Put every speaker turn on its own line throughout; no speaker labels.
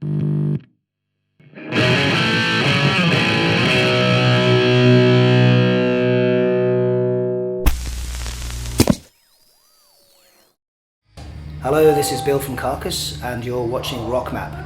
Hello, this is Bill from Carcass, and you're watching RockMAP.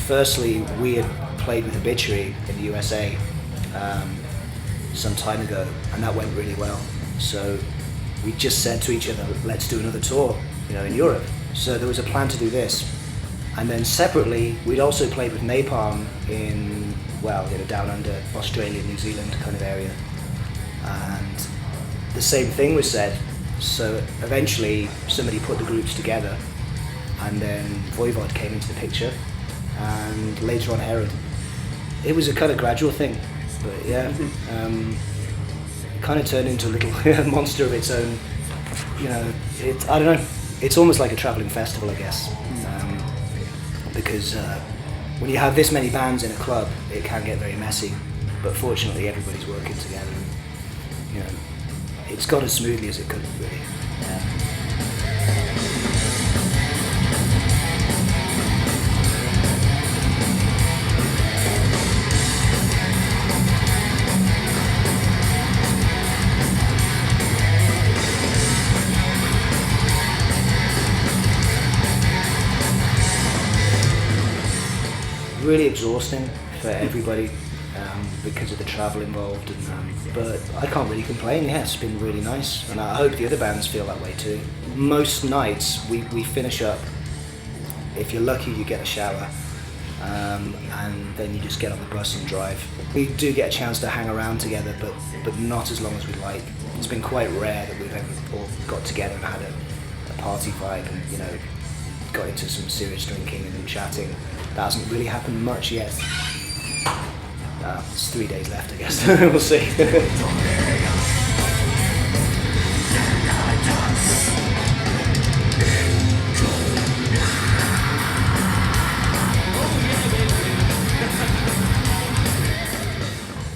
Firstly, we had played with Obituary in the USA some time ago, and that went really well. So we just said to each other, let's do another tour, in Europe. So there was a plan to do this. And then separately, we'd also played with Napalm in down under Australia, New Zealand kind of area. And the same thing was said. So eventually somebody put the groups together, and then Voivod came into the picture, and later on Herod. It was a kind of gradual thing, but yeah, it kind of turned into a little monster of its own. I don't know, it's almost like a travelling festival, I guess, because when you have this many bands in a club, it can get very messy, but fortunately everybody's working together, and it's gone as smoothly as it could, really. Really exhausting for everybody because of the travel involved, but I can't really complain. Yeah, it's been really nice, and I hope the other bands feel that way too. Most nights we finish up, if you're lucky you get a shower, and then you just get on the bus and drive. We do get a chance to hang around together, but not as long as we'd like. It's been quite rare that we've ever all got together and had a party vibe and got into some serious drinking and chatting. That hasn't really happened much yet. It's 3 days left, I guess. We'll see.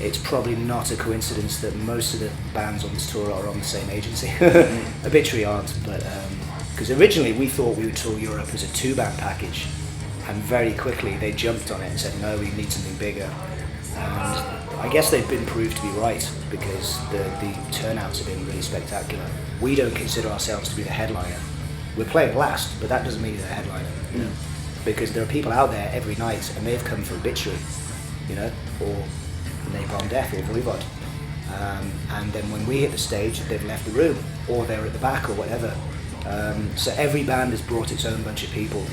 It's probably not a coincidence that most of the bands on this tour are on the same agency. Obituary aren't, but because originally we thought we would tour Europe as a 2-band package, and very quickly they jumped on it and said, no, we need something bigger. And I guess they've been proved to be right, because the turnouts have been really spectacular. We don't consider ourselves to be the headliner. We're playing last, but that doesn't mean you're the headliner, because there are people out there every night and they've come for Obituary, or Napalm Death or Voivod. And then when we hit the stage, they've left the room, or they're at the back or whatever. So every band has brought its own bunch of people.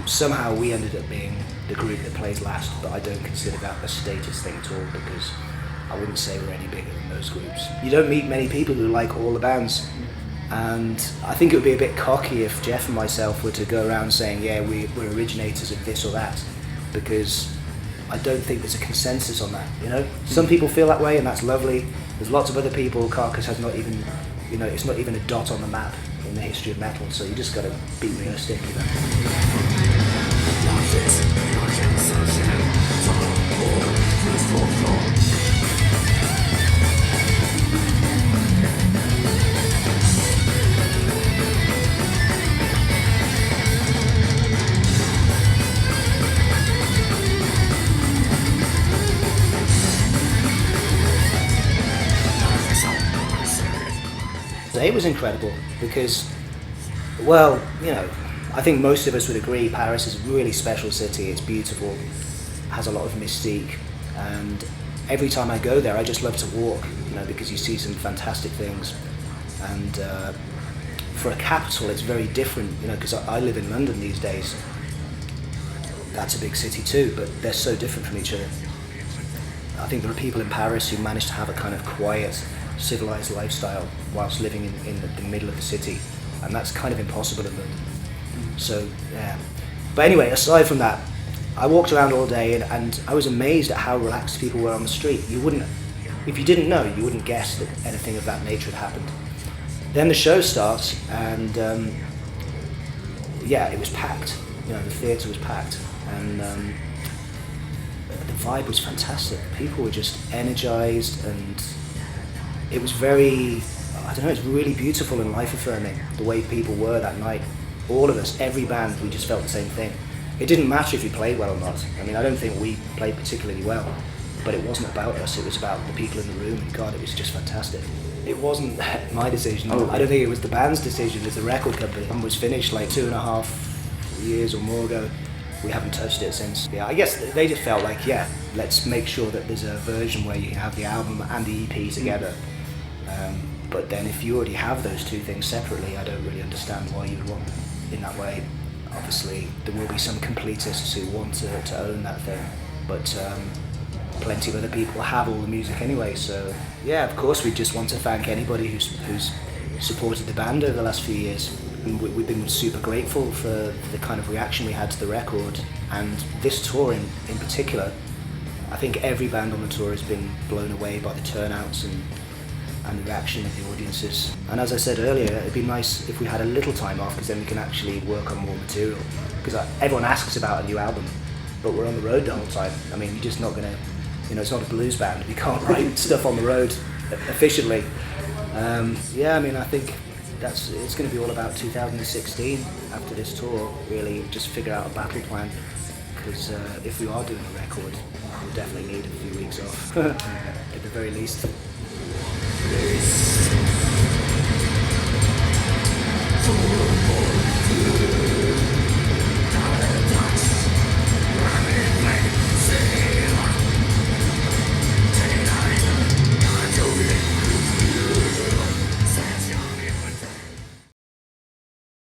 Somehow we ended up being the group that plays last, but I don't consider that a status thing at all, because I wouldn't say we're any bigger than those groups. You don't meet many people who like all the bands, and I think it would be a bit cocky if Jeff and myself were to go around saying, yeah, we're originators of this or that, because I don't think there's a consensus on that, Some people feel that way, and that's lovely. There's lots of other people. Carcass has not even, it's not even a dot on the map in the history of metal, so you just got to be realistic, It was incredible because, I think most of us would agree Paris is a really special city. It's beautiful, has a lot of mystique, and every time I go there I just love to walk, because you see some fantastic things. And for a capital it's very different, because I live in London these days. That's a big city too, but they're so different from each other. I think there are people in Paris who manage to have a kind of quiet, civilized lifestyle whilst living in the middle of the city, and that's kind of impossible in London. So yeah, but anyway, aside from that, I walked around all day and I was amazed at how relaxed people were on the street. You wouldn't, if you didn't know, you wouldn't guess that anything of that nature had happened. Then the show starts and yeah, it was packed. You know, the theatre was packed and the vibe was fantastic. People were just energized and it was very, I don't know, it's really beautiful and life-affirming the way people were that night. All of us, every band, we just felt the same thing. It didn't matter if you played well or not. I mean, I don't think we played particularly well, but it wasn't about us, it was about the people in the room, and God, it was just fantastic. It wasn't my decision. I don't think it was the band's decision, it was the record company. It was finished like 2.5 years or more ago. We haven't touched it since. Yeah, I guess they just felt like, yeah, let's make sure that there's a version where you can have the album and the EP together. But then if you already have those two things separately, I don't really understand why you would want them in that way. Obviously, there will be some completists who want to own that thing, but plenty of other people have all the music anyway, so yeah, of course we just want to thank anybody who's supported the band over the last few years. And we've been super grateful for the kind of reaction we had to the record, and this tour in particular. I think every band on the tour has been blown away by the turnouts and the reaction of the audiences. And as I said earlier, it'd be nice if we had a little time off, because then we can actually work on more material. Because everyone asks about a new album, but we're on the road the whole time. I mean, you're just not gonna, you know, it's not a blues band. We can't write stuff on the road efficiently. Yeah, I mean, I think it's going to be all about 2016 after this tour. Really, just figure out a battle plan. Because if we are doing a record, we'll definitely need a few weeks off at the very least. Yes.